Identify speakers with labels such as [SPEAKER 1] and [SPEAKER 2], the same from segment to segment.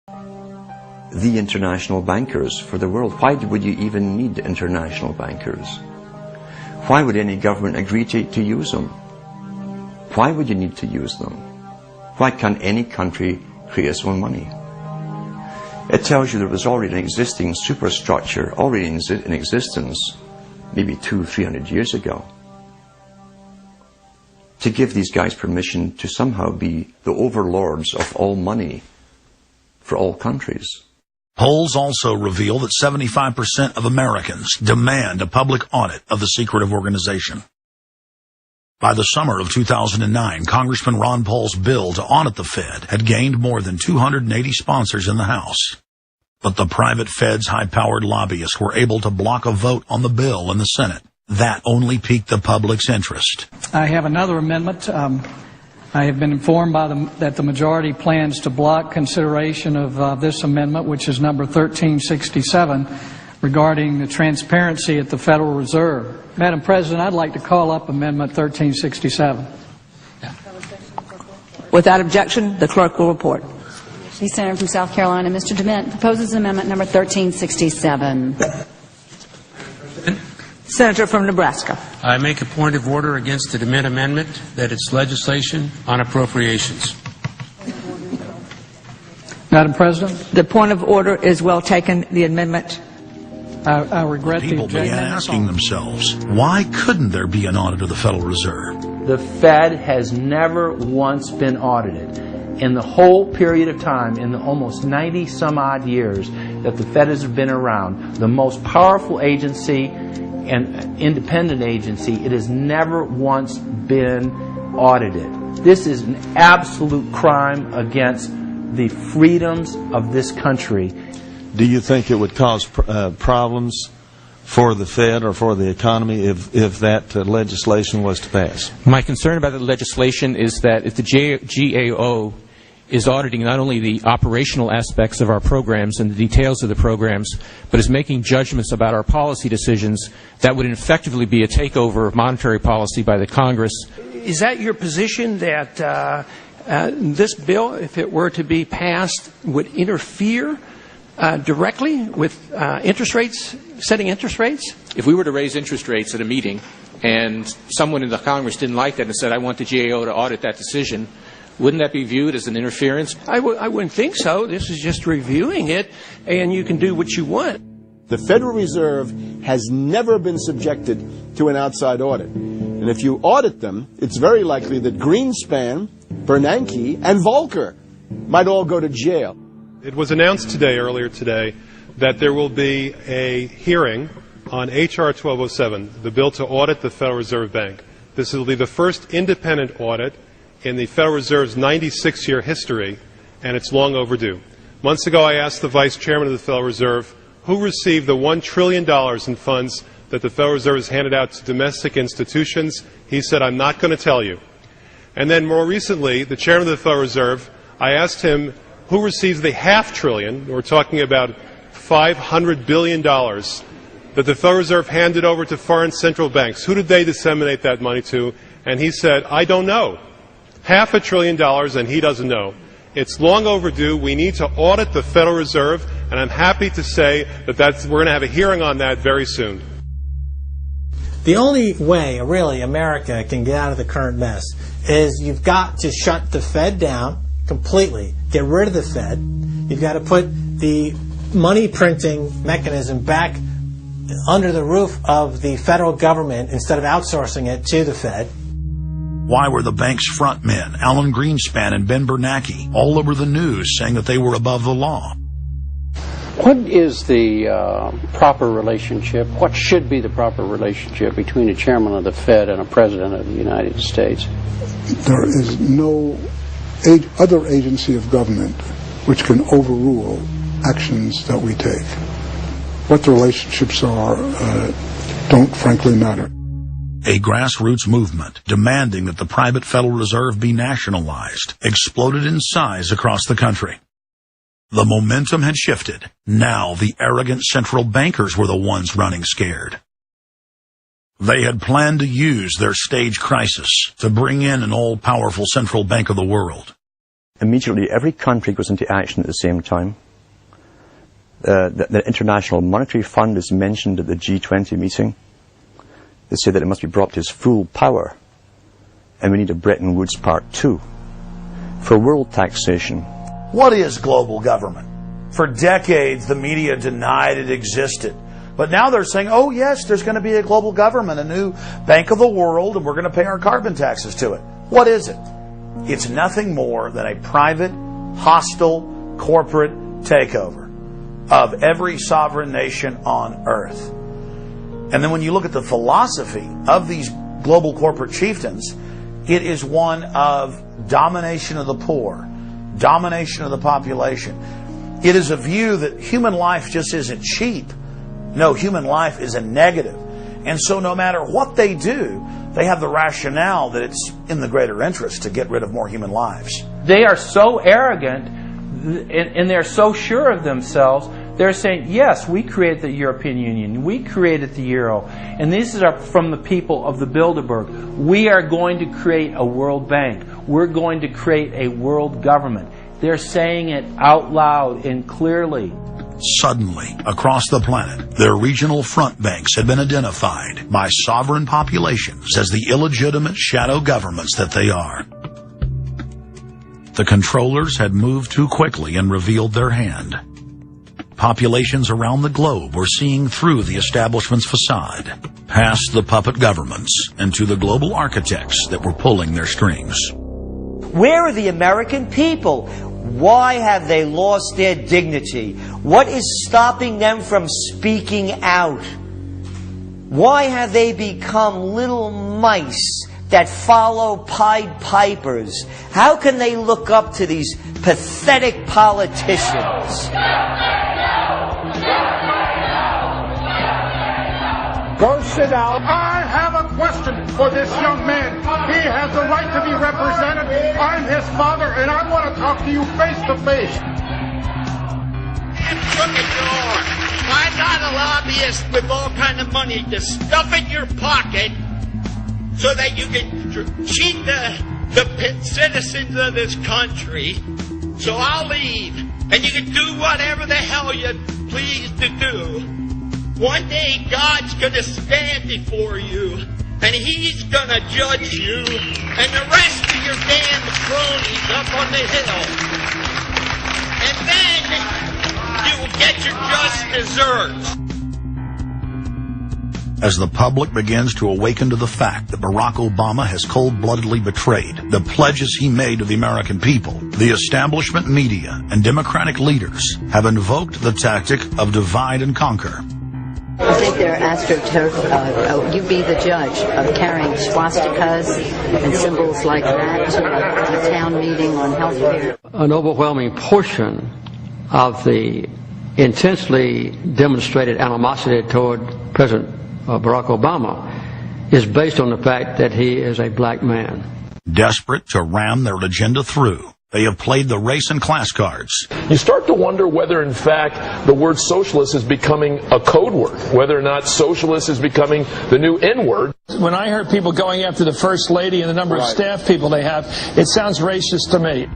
[SPEAKER 1] the international bankers for the world. Why would you even need international bankers? Why would any government agree to use them? Why would you need to use them? Why can't any country create its own money? It tells you there was already an existing superstructure, already in existence, maybe 200-300 years ago, to give these guys permission to somehow be the overlords of all money for all countries.
[SPEAKER 2] Polls also reveal that 75% of Americans demand a public audit of the secretive organization. By the summer of 2009, Congressman Ron Paul's bill to audit the Fed had gained more than 280 sponsors in the House. But the private Fed's high-powered lobbyists were able to block a vote on the bill in the Senate. That only piqued the public's interest.
[SPEAKER 3] I have another amendment. I have been informed that the majority plans to block consideration of this amendment, which is number 1367, regarding the transparency at the Federal Reserve. Madam President, I'd like to call up Amendment 1367.
[SPEAKER 4] Without objection, the clerk will report.
[SPEAKER 5] The Senator from South Carolina, Mr. DeMint, proposes amendment number 1367.
[SPEAKER 4] Senator from Nebraska.
[SPEAKER 6] I make a point of order against the DeMint amendment that it's legislation on appropriations.
[SPEAKER 3] Madam President?
[SPEAKER 4] The point of order is well taken. The amendment.
[SPEAKER 3] I regret the
[SPEAKER 2] People began asking themselves, why couldn't there be an audit of the Federal Reserve?
[SPEAKER 7] The Fed has never once been audited. In the whole period of time, in the almost 90-some-odd years that the Fed has been around, the most powerful agency and independent agency, it has never once been audited. This is an absolute crime against the freedoms of this country.
[SPEAKER 8] Do you think it would cause problems for the Fed or for the economy if that legislation was to pass?
[SPEAKER 9] My concern about the legislation is that if the GAO is auditing not only the operational aspects of our programs and the details of the programs, but is making judgments about our policy decisions, that would effectively be a takeover of monetary policy by the Congress.
[SPEAKER 10] Is that your position, that this bill, if it were to be passed, would interfere directly with interest rates, setting interest rates?
[SPEAKER 9] If we were to raise interest rates at a meeting and someone in the Congress didn't like that and said, I want the GAO to audit that decision, wouldn't that be viewed as an interference?
[SPEAKER 10] I wouldn't think so. This is just reviewing it, and you can do what you want.
[SPEAKER 11] The Federal Reserve has never been subjected to an outside audit. And if you audit them, it's very likely that Greenspan, Bernanke, and Volcker might all go to jail.
[SPEAKER 12] It was announced earlier today, that there will be a hearing on H.R. 1207, the bill to audit the Federal Reserve Bank. This will be the first independent audit in the Federal Reserve's 96-year history, and it's long overdue. Months ago, I asked the Vice Chairman of the Federal Reserve who received the $1 trillion in funds that the Federal Reserve has handed out to domestic institutions. He said, I'm not going to tell you. And then more recently, the Chairman of the Federal Reserve, I asked him who receives the $500 billion, we're talking about $500 billion, that the Federal Reserve handed over to foreign central banks. Who did they disseminate that money to? And he said, I don't know. $500 billion, and he doesn't know. It's long overdue. We need to audit the Federal Reserve, and I'm happy to say that we're going to have a hearing on that very soon.
[SPEAKER 13] The only way, really, America can get out of the current mess is you've got to shut the Fed down completely, get rid of the Fed. You've got to put the money printing mechanism back under the roof of the federal government instead of outsourcing it to the Fed.
[SPEAKER 2] Why were the bank's front men, Alan Greenspan and Ben Bernanke, all over the news saying that they were above the law?
[SPEAKER 14] What is the proper relationship, what should be the proper relationship between a chairman of the Fed and a president of the United States?
[SPEAKER 15] There is no other agency of government which can overrule actions that we take. What the relationships are don't frankly matter.
[SPEAKER 2] A grassroots movement demanding that the private Federal Reserve be nationalized exploded in size across the country. The momentum had shifted. Now the arrogant central bankers were the ones running scared. They had planned to use their stage crisis to bring in an all-powerful central bank of the world.
[SPEAKER 1] Immediately, every country goes into action at the same time. The International Monetary Fund is mentioned at the G20 meeting. They say that it must be brought to its full power, and we need a Bretton Woods Part 2. For world taxation.
[SPEAKER 2] What is global government? For decades, the media denied it existed. But now they're saying, oh yes, there's going to be a global government, a new bank of the world, and we're going to pay our carbon taxes to it. What is it? It's nothing more than a private, hostile, corporate takeover of every sovereign nation on earth. And then when you look at the philosophy of these global corporate chieftains, it is one of domination of the poor, domination of the population. It is a view that human life just isn't cheap. No, human life is a negative. And so no matter what they do, they have the rationale that it's in the greater interest to get rid of more human lives.
[SPEAKER 7] They are so arrogant and they're so sure of themselves. They're saying, yes, we created the European Union. We created the Euro. And these are from the people of the Bilderberg. We are going to create a world bank. We're going to create a world government. They're saying it out loud and clearly.
[SPEAKER 2] Suddenly, across the planet, their regional front banks had been identified by sovereign populations as the illegitimate shadow governments that they are. The controllers had moved too quickly and revealed their hand. Populations around the globe were seeing through the establishment's facade, past the puppet governments, and to the global architects that were pulling their strings.
[SPEAKER 16] Where are the American people? Why have they lost their dignity? What is stopping them from speaking out? Why have they become little mice that follow Pied Pipers? How can they look up to these pathetic politicians?
[SPEAKER 17] Go sit down. I have a question for this young man. He has the right to be represented. I'm his father, and I want to talk to you face to face.
[SPEAKER 18] Why not a lobbyist with all kind of money to stuff in your pocket so that you can cheat the citizens of this country? So I'll leave, and you can do whatever the hell you please to do. One day God's going to stand before you, and He's going to judge you and the rest of your damn cronies up on the hill. And then you will get your just desserts.
[SPEAKER 2] As the public begins to awaken to the fact that Barack Obama has cold-bloodedly betrayed the pledges he made to the American people, the establishment media and Democratic leaders have invoked the tactic of divide and conquer.
[SPEAKER 19] I think they're astroturf. You be the judge of carrying swastikas and symbols like that to a town meeting on health care.
[SPEAKER 14] An overwhelming portion of the intensely demonstrated animosity toward President Barack Obama is based on the fact that he is a black man.
[SPEAKER 2] Desperate to ram their agenda through, they have played the race and class cards.
[SPEAKER 20] You start to wonder whether, in fact, the word socialist is becoming a code word, whether or not socialist is becoming the new N-word.
[SPEAKER 10] When I heard people going after the First Lady and the number of staff people they have, it sounds racist to me.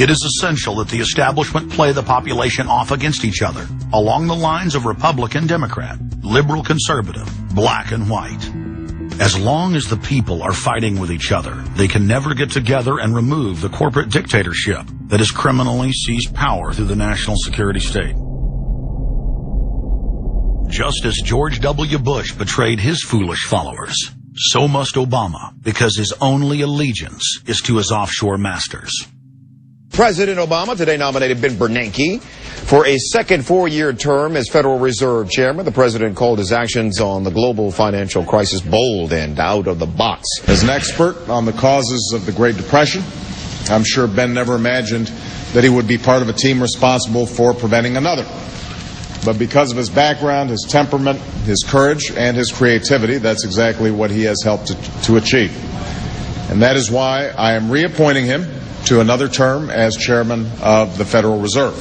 [SPEAKER 2] It is essential that the establishment play the population off against each other, along the lines of Republican, Democrat, liberal, conservative, black and white. As long as the people are fighting with each other, they can never get together and remove the corporate dictatorship that has criminally seized power through the national security state. Just as George W. Bush betrayed his foolish followers, so must Obama, because his only allegiance is to his offshore masters.
[SPEAKER 21] President Obama today nominated Ben Bernanke for a second four-year term as Federal Reserve Chairman. The president called his actions on the global financial crisis bold and out of the box.
[SPEAKER 22] As an expert on the causes of the Great Depression, I'm sure Ben never imagined that he would be part of a team responsible for preventing another. But because of his background, his temperament, his courage, and his creativity, that's exactly what he has helped to achieve. And that is why I am reappointing him to another term as chairman of the Federal Reserve.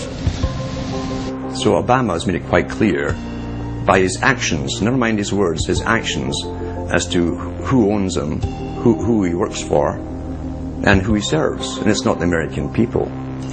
[SPEAKER 1] So Obama has made it quite clear by his actions, never mind his words, his actions as to who owns him, who he works for, and who he serves, and it's not the American people.